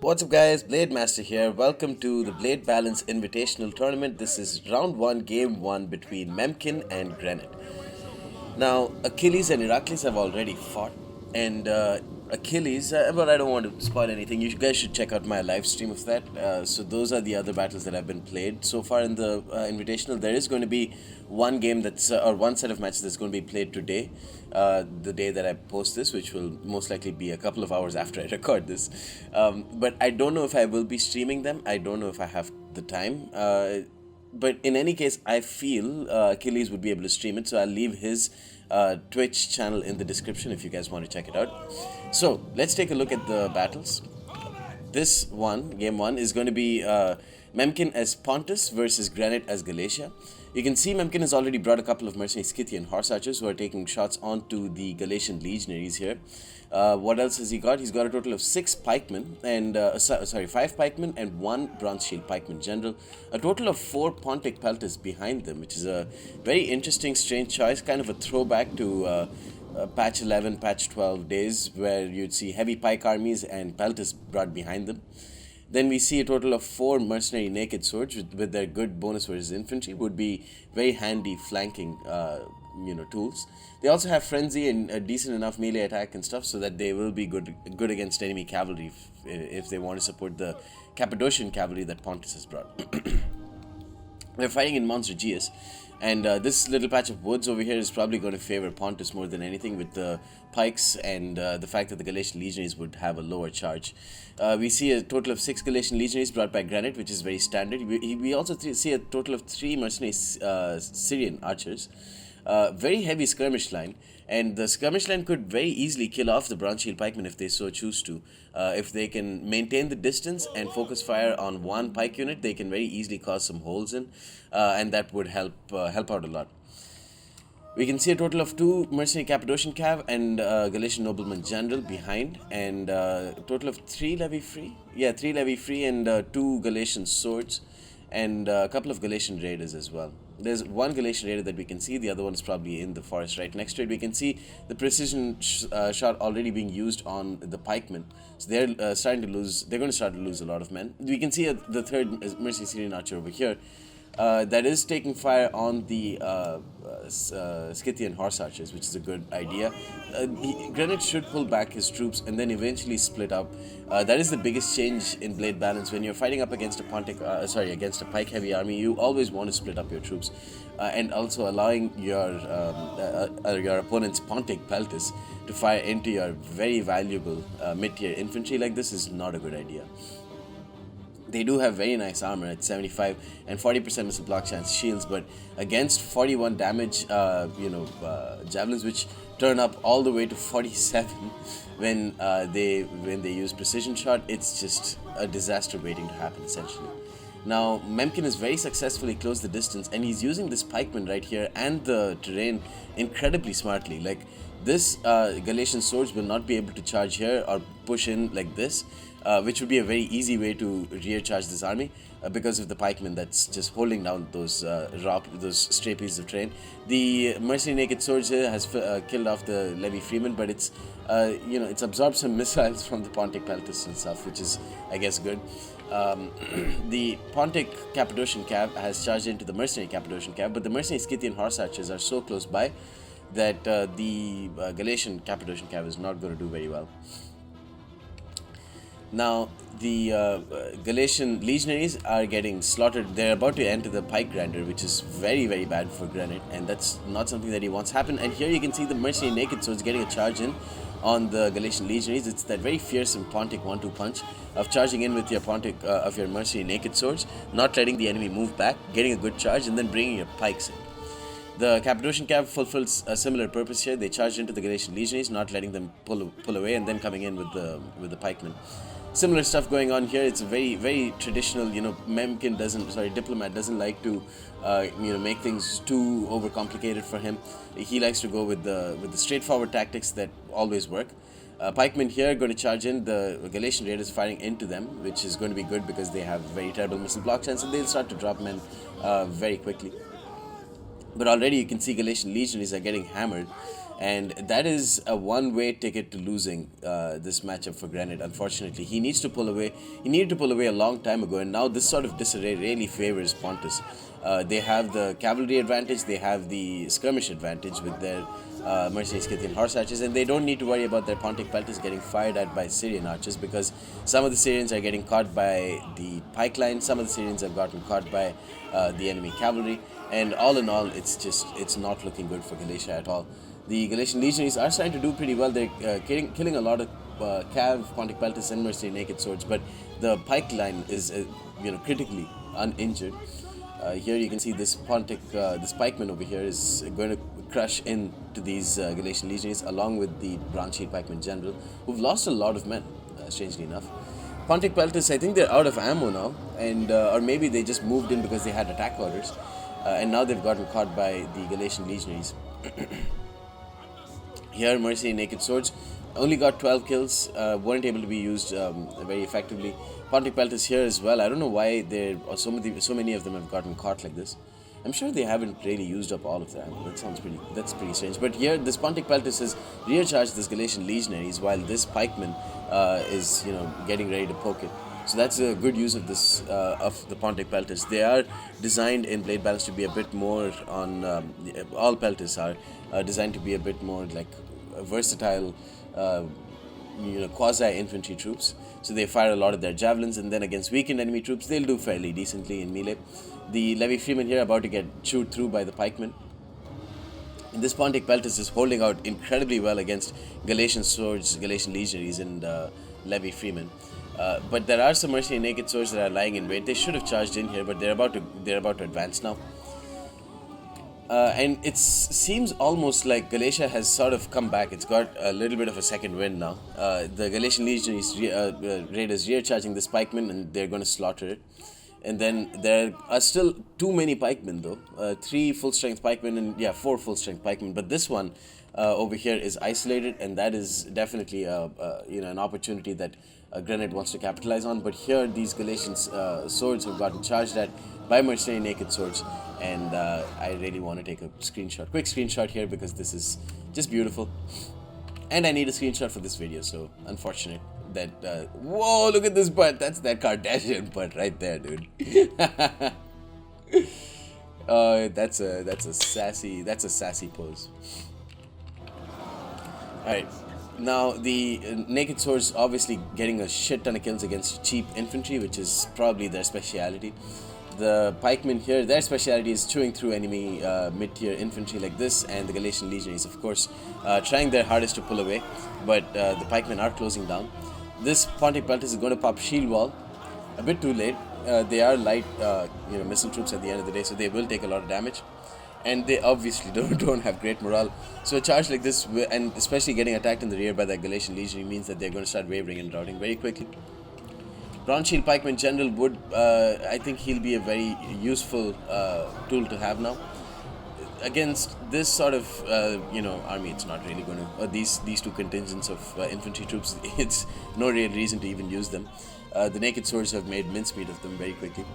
What's up, guys? Blade Master here. Welcome to the Blade Balance Invitational Tournament. This is round one, game one between Memkin and Grenit. Now, Achilles and Heracles have already fought, and Achilles, but I don't want to spoil anything. You guys should check out my live stream of that. So, those are the other battles that have been played so far in the Invitational. There is going to be one game or one set of matches that's going to be played today, the day that I post this, which will most likely be a couple of hours after I record this. But I don't know if I will be streaming them. I don't know if I have the time. But in any case, I feel Achilles would be able to stream it, so I'll leave his Twitch channel in the description if you guys want to check it out. So let's take a look at the battles. This one, game one, is going to be Memkin as Pontus versus Grenit as Galatia. You can see Memkin has already brought a couple of mercenary Scythian horse archers who are taking shots onto the Galatian legionaries here. What else has he got? He's got a total of 6 pikemen and 5 pikemen and 1 bronze shield pikeman general. A total of 4 Pontic pelters behind them, which is a very interesting, strange choice, kind of a throwback to patch 11, patch 12 days where you'd see heavy pike armies and pelters brought behind them. Then we see a total of 4 mercenary naked swords with their good bonus versus infantry, would be very handy flanking tools. They also have frenzy and a decent enough melee attack and stuff, so that they will be good against enemy cavalry if they want to support the Cappadocian cavalry that Pontus has brought. We're fighting in Mons Regius, and this little patch of woods over here is probably going to favor Pontus more than anything, with the pikes and the fact that the Galatian legionaries would have a lower charge. We see a total of 6 Galatian legionaries brought by Grenit, which is very standard. We also see a total of 3 mercenary Syrian archers. Very heavy skirmish line, and the skirmish line could very easily kill off the bronze shield pikemen if they so choose to. If they can maintain the distance and focus fire on one pike unit, they can very easily cause some holes in, and that would help out a lot. We can see a total of 2 mercenary Cappadocian cav and Galatian nobleman general behind, and a total of 3 levy free. Yeah, 3 levy free and 2 Galatian swords, and a couple of Galatian raiders as well. There's one Galatian raider that we can see, the other one is probably in the forest right next to it. We can see the precision shot already being used on the pikemen. So they're starting to lose, they're going to start to lose a lot of men. We can see the third mercenary Syrian archer over here. That is taking fire on the Scythian horse archers, which is a good idea. Grenit should pull back his troops and then eventually split up. That is the biggest change in blade balance. When you're fighting up against against a pike heavy army, you always want to split up your troops, and also allowing your opponent's Pontic pelters to fire into your very valuable mid-tier infantry like this is not a good idea. They do have very nice armor at 75 and 40% missile block chance shields, but against 41 damage, javelins, which turn up all the way to 47 when they use precision shot, it's just a disaster waiting to happen essentially. Now, Memkin has very successfully closed the distance, and he's using this pikeman right here and the terrain incredibly smartly. Like, this Galatian swords will not be able to charge here or push in like this, which would be a very easy way to rear charge this army because of the pikeman that's just holding down those stray pieces of terrain. The mercenary naked swords here has killed off the levy freeman, but it's it's absorbed some missiles from the Pontic pelters and stuff, which is, I guess, good. The Pontic Cappadocian cav has charged into the mercenary Cappadocian cav, but the mercenary Scythian horse archers are so close by that the Galatian Cappadocian cav is not going to do very well. Now, the Galatian legionaries are getting slaughtered. They're about to enter the pike grandeur, which is very, very bad for Grenit, and that's not something that he wants to happen. And here you can see the mercenary naked swords getting a charge in on the Galatian legionaries. It's that very fearsome Pontic 1-2 punch of charging in with your Pontic of your mercenary naked swords, not letting the enemy move back, getting a good charge, and then bringing your pikes in. The Cappadocian cav fulfills a similar purpose here. They charge into the Galatian legionaries, not letting them pull away, and then coming in with the pikemen. Similar stuff going on here. It's a very, very traditional. Diplomat doesn't like to, make things too overcomplicated for him. He likes to go with the straightforward tactics that always work. Pikemen here going to charge in. The Galatian raiders firing into them, which is going to be good because they have very terrible missile block chance, and they'll start to drop men very quickly. But already you can see Galatian legionaries are getting hammered, And that is a one-way ticket to losing this matchup for Grenit. Unfortunately, he needs to pull away. He needed to pull away a long time ago, and now this sort of disarray really favors Pontus. They have the cavalry advantage, they have the skirmish advantage with their mercenary Scythian horse archers, and they don't need to worry about their Pontic pelters getting fired at by Syrian archers, because some of the Syrians are getting caught by the pike line, some of the Syrians have gotten caught by the enemy cavalry, and all in all, it's not looking good for Galatia at all. The Galatian legionaries are starting to do pretty well. They're killing a lot of cav, Pontic pelters, and mercenary naked swords, but the pike line is critically uninjured. Here you can see this this pikeman over here is going to crush into these Galatian legionaries along with the branch shield pikeman general, who've lost a lot of men, strangely enough. Pontic pelters, I think they're out of ammo now, and or maybe they just moved in because they had attack orders, and now they've gotten caught by the Galatian legionaries. Here, mercenary naked swords only got 12 kills, weren't able to be used very effectively. Pontic pelters here as well. I don't know why there are so many of them have gotten caught like this. I'm sure they haven't really used up all of them. That's pretty strange. But here, this Pontic pelters has rear charged this Galatian legionaries, while this pikeman is getting ready to poke it. So that's a good use of this of the Pontic pelters. They are designed in Blade Balance to be a bit more on all pelters are designed to be a bit more like versatile, quasi infantry troops. So they fire a lot of their javelins, and then against weakened enemy troops, they'll do fairly decently in melee. The Levy Freeman here about to get chewed through by the pikemen. And this Pontic pelters is holding out incredibly well against Galatian swords, Galatian legionaries, and Levy Freeman. But there are some mercenary naked swords that are lying in wait. They should have charged in here, but they're about to advance now. And it seems almost like Galatia has sort of come back. It's got a little bit of a second wind now. The Galatian legionaries raiders rear charging this pikeman, and they're going to slaughter it. And then there are still too many pikemen though. 3 full strength pikemen and 4 full strength pikemen. But this one over here is isolated, and that is definitely an opportunity that Grenit wants to capitalize on. But here these Galatian swords have gotten charged at by mercenary naked swords, and I really want to take a quick screenshot here, because this is just beautiful, and I need a screenshot for this video. So unfortunate that whoa, look at this butt. That's that Kardashian butt right there, dude. That's a sassy pose. Alright, now the naked swords obviously getting a shit ton of kills against cheap infantry, which is probably their speciality. The pikemen here, their speciality is chewing through enemy mid-tier infantry like this, and the Galatian legionaries, of course, trying their hardest to pull away, but the pikemen are closing down. This Pontic pelters is going to pop shield wall a bit too late. They are light missile troops at the end of the day, so they will take a lot of damage, and they obviously don't have great morale. So a charge like this, and especially getting attacked in the rear by that Galatian legionary, means that they're going to start wavering and routing very quickly. Bronze Shield Pikeman General would, I think he'll be a very useful tool to have now. Against this sort of, army, it's not really going to, these 2 contingents of infantry troops, it's no real reason to even use them. The naked swords have made mincemeat of them very quickly.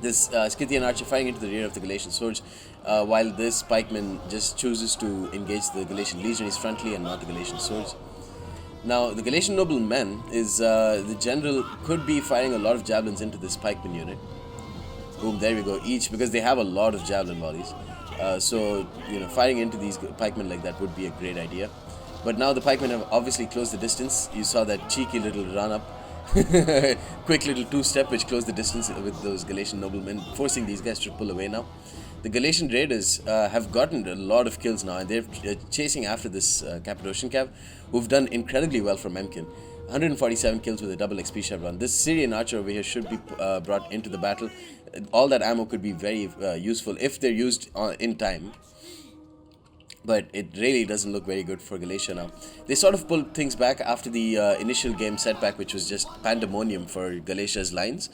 This Scythian archer firing into the rear of the Galatian swords, while this pikeman just chooses to engage the Galatian legionaries frontally and not the Galatian swords. Now, the Galatian nobleman is, the general could be firing a lot of javelins into this pikeman unit. Boom, there we go, each, because they have a lot of javelin volleys. So, firing into these pikemen like that would be a great idea. But now the pikemen have obviously closed the distance. You saw that cheeky little run up. Quick little 2-step which closed the distance with those Galatian noblemen, forcing these guys to pull away now. The Galatian raiders have gotten a lot of kills now, and they're chasing after this Cappadocian cav, who've done incredibly well for memccann. 147 kills with a double XP chevron. This Syrian archer over here should be brought into the battle. All that ammo could be very useful if they're used in time. But it really doesn't look very good for Galatia now. They sort of pulled things back after the initial game setback, which was just pandemonium for Galatia's lines.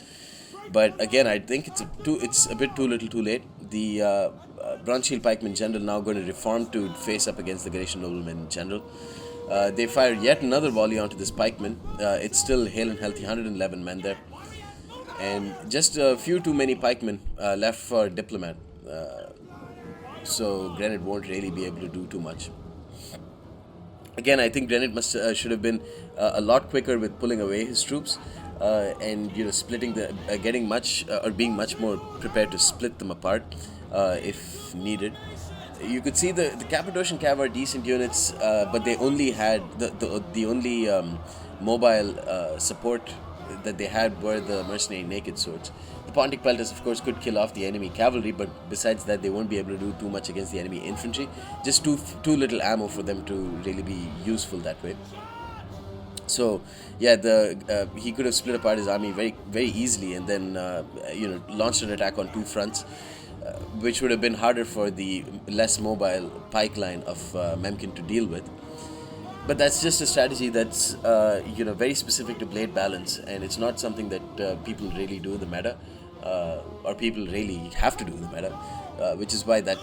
But again, I think it's a bit too little too late. The Bronze Shield Pikeman General now going to reform to face up against the Galatian Nobleman General. They fire yet another volley onto this pikeman. It's still hale and healthy, 111 men there. And just a few too many pikemen left for Diplomatt. so Grenit won't really be able to do too much. Again, I think Grenit must should have been a lot quicker with pulling away his troops, and splitting getting much or being much more prepared to split them apart if needed. You could see the Cappadocian Cav are decent units, but they only had the only mobile support that they had were the mercenary naked swords. The Pontic Pelters, of course, could kill off the enemy cavalry, but besides that, they won't be able to do too much against the enemy infantry. Just too little ammo for them to really be useful that way. So yeah, the he could have split apart his army very easily, and then launched an attack on two fronts, which would have been harder for the less mobile pike line of Memkin to deal with. But that's just a strategy that's very specific to blade balance, and it's not something that people really do in the meta, or people really have to do in the meta, which is why that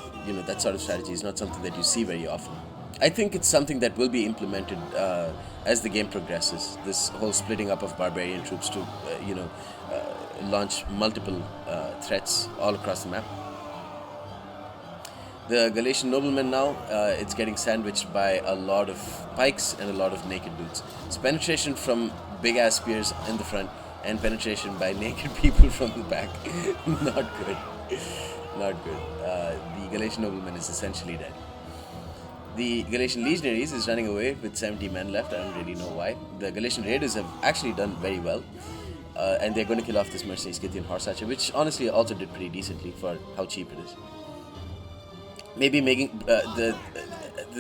sort of strategy is not something that you see very often. I think it's something that will be implemented as the game progresses. This whole splitting up of barbarian troops to launch multiple threats all across the map. The Galatian nobleman now, it's getting sandwiched by a lot of pikes and a lot of naked dudes. So penetration from big ass spears in the front and penetration by naked people from the back. Not good. Not good. The Galatian nobleman is essentially dead. The Galatian legionaries is running away with 70 men left. I don't really know why. The Galatian raiders have actually done very well. And they're going to kill off this mercenary Scythian horse archer, which honestly also did pretty decently for how cheap it is. Maybe making the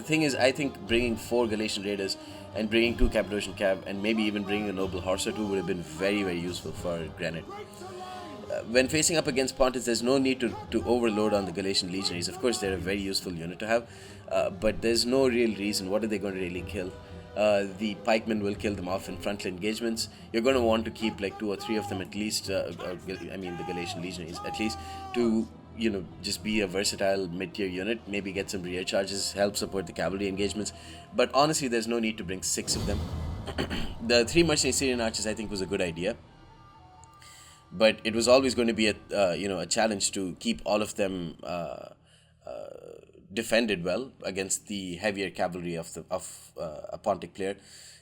thing is, I think bringing 4 Galatian raiders and bringing 2 Cappadocian Cav and maybe even bringing a noble horse or 2 would have been very useful for Grenit. When facing up against Pontics, there's no need to overload on the Galatian legionaries. Of course, they're a very useful unit to have, but there's no real reason. What are they going to really kill? The pikemen will kill them off in frontal engagements. You're going to want to keep like 2 or 3 of them at least, the Galatian legionaries at least, to just be a versatile mid-tier unit, maybe get some rear charges, help support the cavalry engagements. But honestly, there's no need to bring 6 of them. The 3 mercenary Syrian archers, I think, was a good idea. But it was always going to be a challenge to keep all of them defended well against the heavier cavalry of a Pontic player.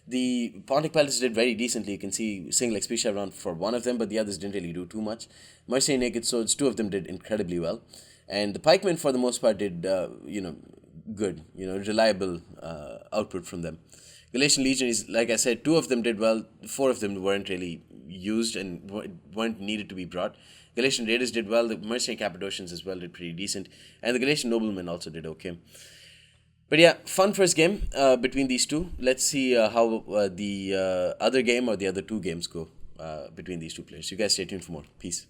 The Pontic Pelters did very decently. You can see single XP share round for one of them, but the others didn't really do too much. Mercenary naked swords, 2 of them did incredibly well, and the pikemen for the most part did good, reliable output from them. Galatian legionaries, like I said, 2 of them did well, 4 of them weren't really used and weren't needed to be brought. Galatian raiders did well, the mercenary Cappadocians as well did pretty decent, and the Galatian noblemen also did okay. But yeah, fun first game between these two. Let's see how the other game or the other 2 games go between these 2 players. You guys stay tuned for more. Peace.